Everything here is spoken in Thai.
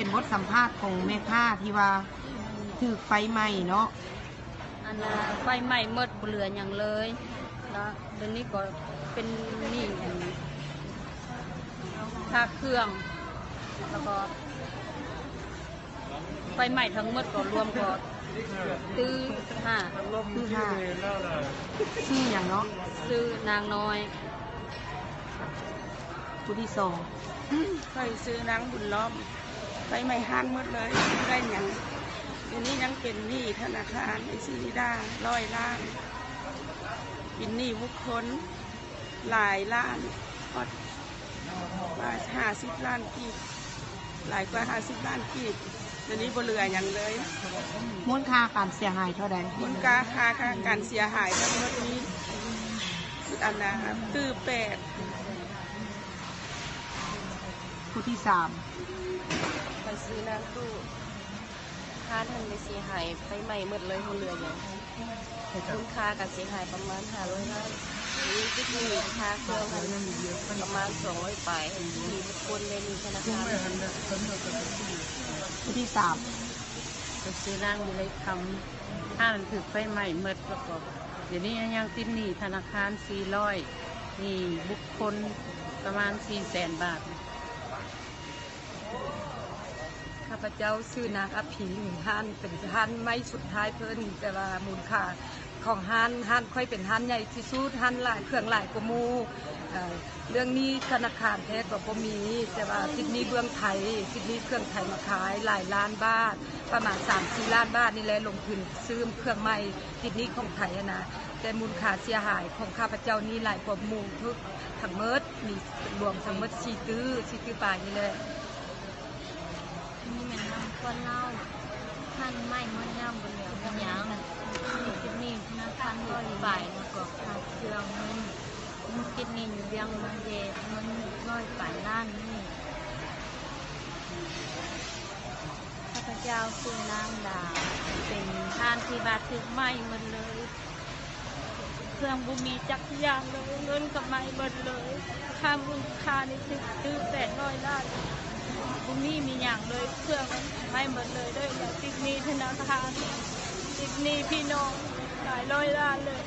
เป็นบทสัมภาษณ์ของแม่ค้าที่ว่าถูกไฟไหม้เนาะอันน่ะไฟไหม้หมดบ่เหลืออย่างเลยแล้วเดี๋ยวนี้ก็เป็นนี่ค่าเครื่องแล้วก็ไฟไหม้ทั้งหมดก็รวมก็ตื้อห้าคือห้าชื่ออย่างเนาะซื้อนางน้อยผู้ที่สองเคยซื้อนางบุญล้อมไปไม่ห้านหมดเลยได้ยังเดี๋ยวนี้ยังเป็นหนี้ธนาคารในซีนิดา100 ล้านเป็นหนี้บุคคลหลายล้านก็ว่า50 ล้านกีบหลายกว่า50 ล้านกีบเดี๋ยวนี้บ่เหลืออย่างเลยมูลค่าการเสียหายเท่าใดมูลค่าการเสียหายทั้งหมดนี้อันนะคือ8ผู้ที่สามไปซื้อน้ำตู้ค่าทันไปเสียหายไฟไหม้หมดเลยคนเรืออย่างมูลค่าการเสียหายประมาณ500 ล้านนี่ที่มีค่าเครื่องประมาณ200ไปมีบุคคลในมีธนาคารผู้ที่สามไปซื้อน้ำมีอะไรทำถ้ามันถือไฟไหม้หมดประกอบเดี๋ยวนี้ยังติดหนี้ธนาคาร400นี่บุคคลประมาณ400,000 บาทข้าพเจ้าชื่อนางอภิหนึ่งฮั่นเป็นฮั่นไม่สุดท้ายเพิ่นแต่ว่ามูลค่าของฮั่นค่อยเป็นฮั่นใหญ่ที่สุดฮั่นหลายเครื่องหลายกว่าหมู่เรื่องนี้ธนาคารแท้ก็บ่มีแต่ว่าติดหนี้เบื้องไทยติดหนี้เครื่องไทยมาขายหลายล้านบาทประมาณ 3-4 ล้านบาทนี่แหละลงทุนซื้อเครื่องใหม่ติดหนี้ของไทยนะแต่มูลค่าเสียหายของข้าพเจ้านี่หลายกว่าหมู่ทุกทั้งหมดมีรวมทั้งหมด4 ตื้อปลายนี่แหละนี่มันน้ำก้อนเหล้าท่านไม่มดย่ำบนเหลียวกันยังนี่คิดนี่นะท่านก็ฝ่ายแล้วก็ทางเครื่องมันคิดนี่เรียงมันเย็ดมัน100 ล้านนี่ข้าพเจ้าคือนางดาเป็นท่านที่บาดถึกไหม้หมดเลยเครื่องบุมีจักรยานเลยเงินกับไหม้หมดเลยค่ามูลค่านี่ถึง800 ล้านบุมีมีอย่างเลยเครื่องไม่หมดเลยด้วยอย่างติดหนี้ธนาคารติดหนี้พี่น้องหลาย100 ล้านเลย